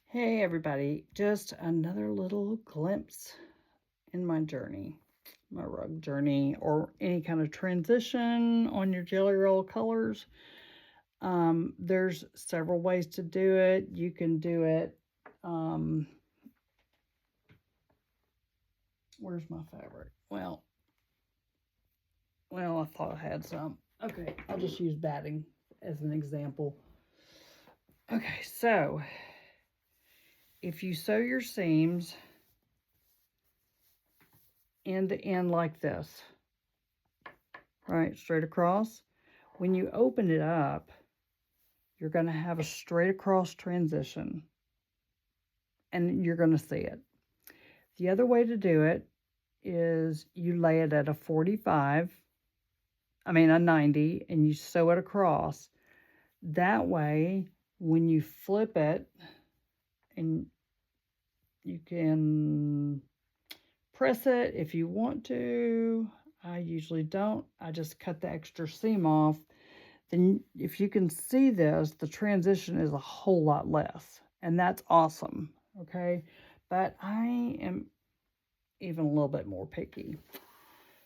Hey everybody, just another little glimpse in my journey, my rug journey, or any kind of transition on your Jelly Roll colors. There's several ways to do it. You can do it, where's my fabric? Well, I thought I had some. Okay, I'll just use batting as an example. Okay, so if you sew your seams end to end like this, right, straight across, when you open it up, you're going to have a straight across transition and you're going to see it. The other way to do it is you lay it at a 90, and you sew it across. That way, when you flip it, and you can press it if you want to. I usually don't. I just cut the extra seam off. Then if you can see this, the transition is a whole lot less. And that's awesome, okay? But I am even a little bit more picky.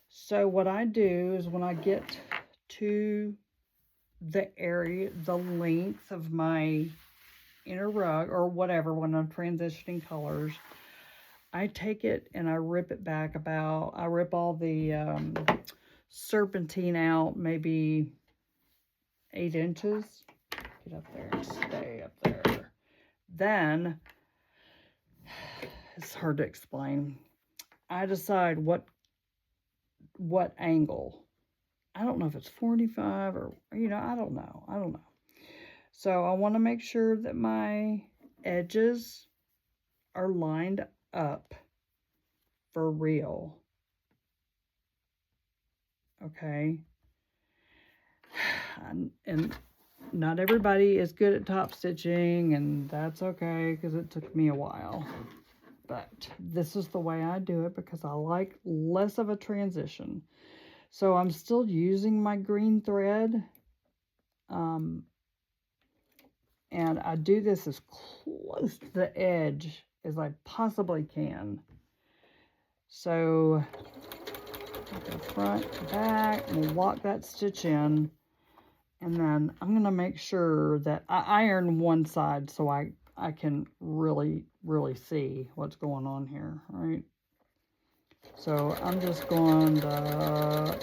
So what I do is when I get to the area, the length of my inner rug or whatever, when I'm transitioning colors, I take it and I rip it back I rip all the serpentine out, maybe 8 inches. Get up there and stay up there. Then, it's hard to explain. I decide what angle. I don't know if it's 45 or, I don't know. So I want to make sure that my edges are lined up for real. Okay. And not everybody is good at top stitching, and that's okay because it took me a while. But this is the way I do it because I like less of a transition. So I'm still using my green thread. And I do this as close to the edge as I possibly can. So go front, back, and we'll lock that stitch in. And then I'm going to make sure that I iron one side so I can really, really see what's going on here, right? So I'm just going to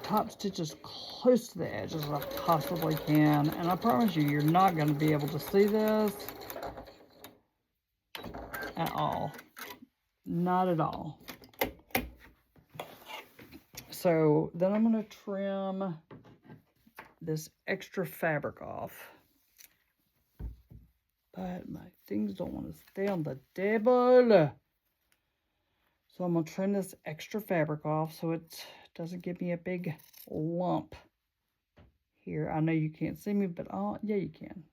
top stitch as close to the edge as I possibly can. And I promise you, you're not going to be able to see this at all. Not at all. So then I'm going to trim this extra fabric off. But my things don't want to stay on the table. So I'm going to trim this extra fabric off so it doesn't give me a big lump here. I know you can't see me, but yeah, you can.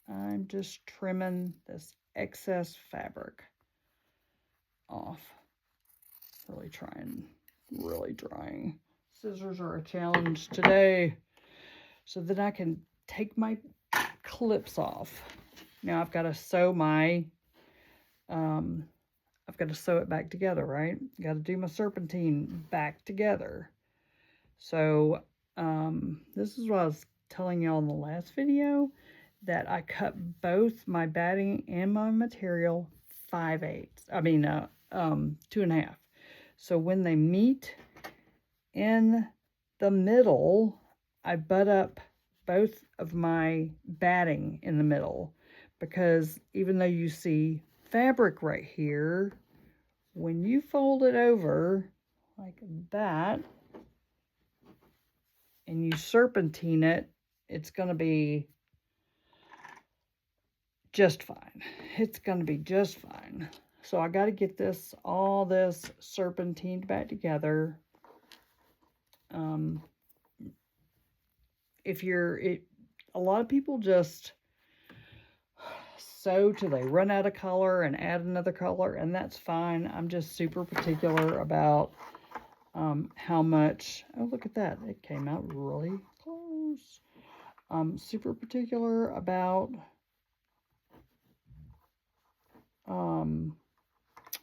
I'm just trimming this excess fabric off. Really trying. Scissors are a challenge today. So that I can take my clips off. Now I've got to sew I've got to sew it back together, right? Got to do my serpentine back together. So this is what I was telling y'all in the last video, that I cut both my batting and my material 5/8. 2.5. So when they meet in the middle, I butt up both of my batting in the middle, because even though you see fabric right here, when you fold it over like that and you serpentine it, it's going to be just fine. It's going to be just fine. So I got to get all this serpentined back together. A lot of people just sew till they run out of color and add another color, and that's fine. I'm just super particular about how much. Oh, look at that. It came out really close. I'm super particular about what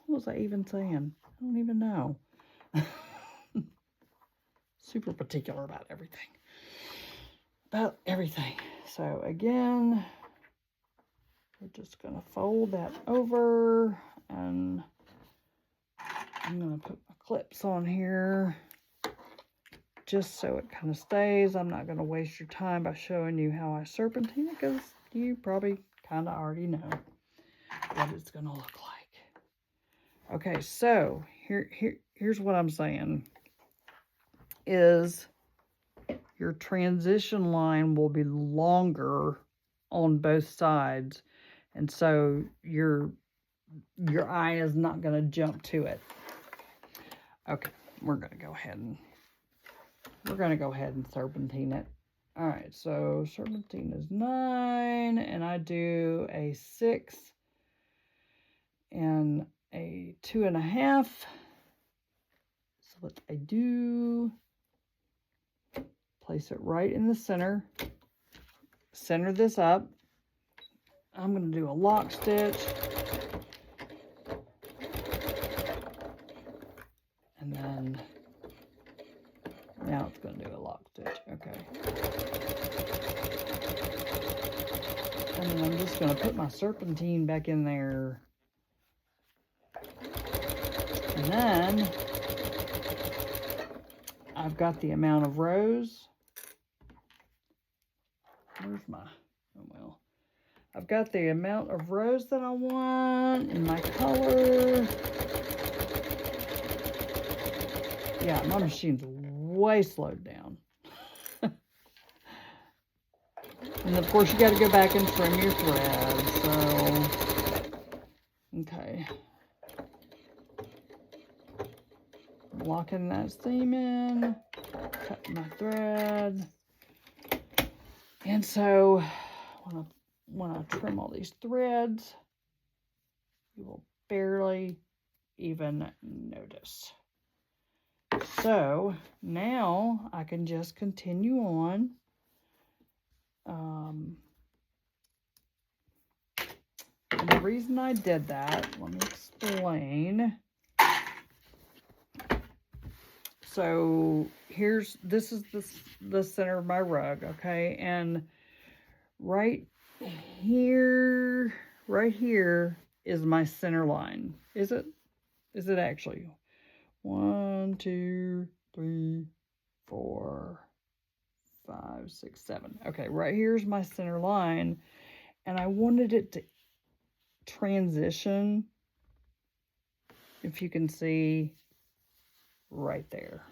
was I even saying? I don't even know. Super particular about everything. About everything. So again, we're just going to fold that over, and I'm going to put my clips on here just so it kind of stays. I'm not going to waste your time by showing you how I serpentine it, because you probably kind of already know what it's going to look like. Okay, so here's what I'm saying is your transition line will be longer on both sides, and so your eye is not going to jump to it. Okay, we're going to go ahead and serpentine it. All right, so serpentine is 9, and I do a 6 and a 2.5. So what I do, place it right in the center, center this up. I'm going to do a lock stitch, and then now it's going to do a lock stitch. Okay. And then I'm just going to put my serpentine back in there. And then I've got the amount of rows. Where's my, oh well. I've got the amount of rows that I want in my color. Yeah, my machine's way slowed down. And of course you got to go back and trim your threads. So, okay. Locking that seam in, cut my thread. And so when I trim all these threads, you will barely even notice. So now I can just continue on. And the reason I did that, let me explain. So this is the center of my rug, okay? And right here is my center line. Is it actually? 1, 2, 3, 4, 5, 6, 7. Okay, right here's my center line, and I wanted it to transition, if you can see right there.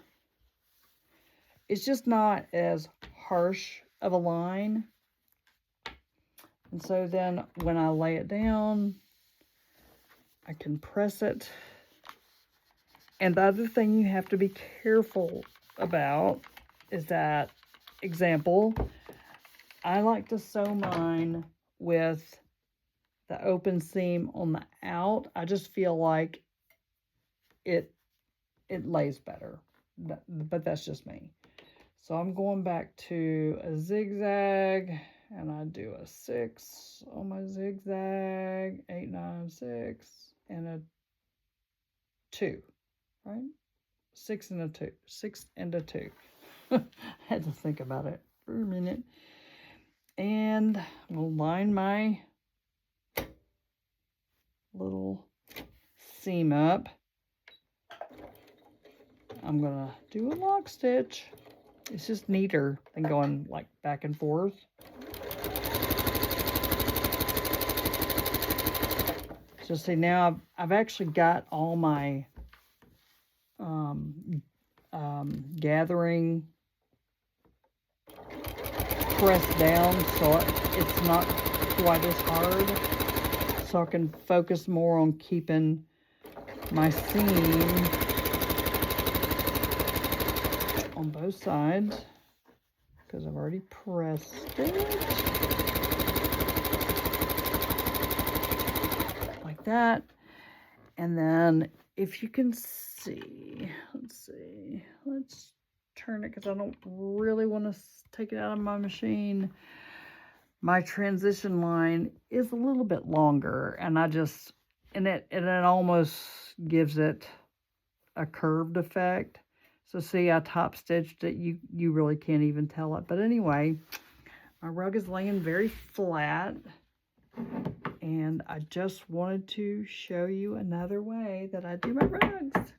It's just not as harsh of a line. And so then when I lay it down, I can press it. And the other thing you have to be careful about is that, example, I like to sew mine with the open seam on the out. I just feel like it lays better, but that's just me. So I'm going back to a zigzag, and I do a 6 on my zigzag, 8, 9, 6, and a 2, right? 6 and a 2, 6 and a 2. I had to think about it for a minute. And I'll line my little seam up. I'm gonna do a lock stitch. It's just neater than going like back and forth. So see, now I've actually got all my gathering pressed down, so it's not quite as hard. So I can focus more on keeping my seam on both sides, because I've already pressed it like that. And then if you can see, let's turn it, because I don't really want to take it out of my machine. My transition line is a little bit longer, and I just and it almost gives it a curved effect. So see, I top stitched it. You really can't even tell it. But anyway, my rug is laying very flat, and I just wanted to show you another way that I do my rugs.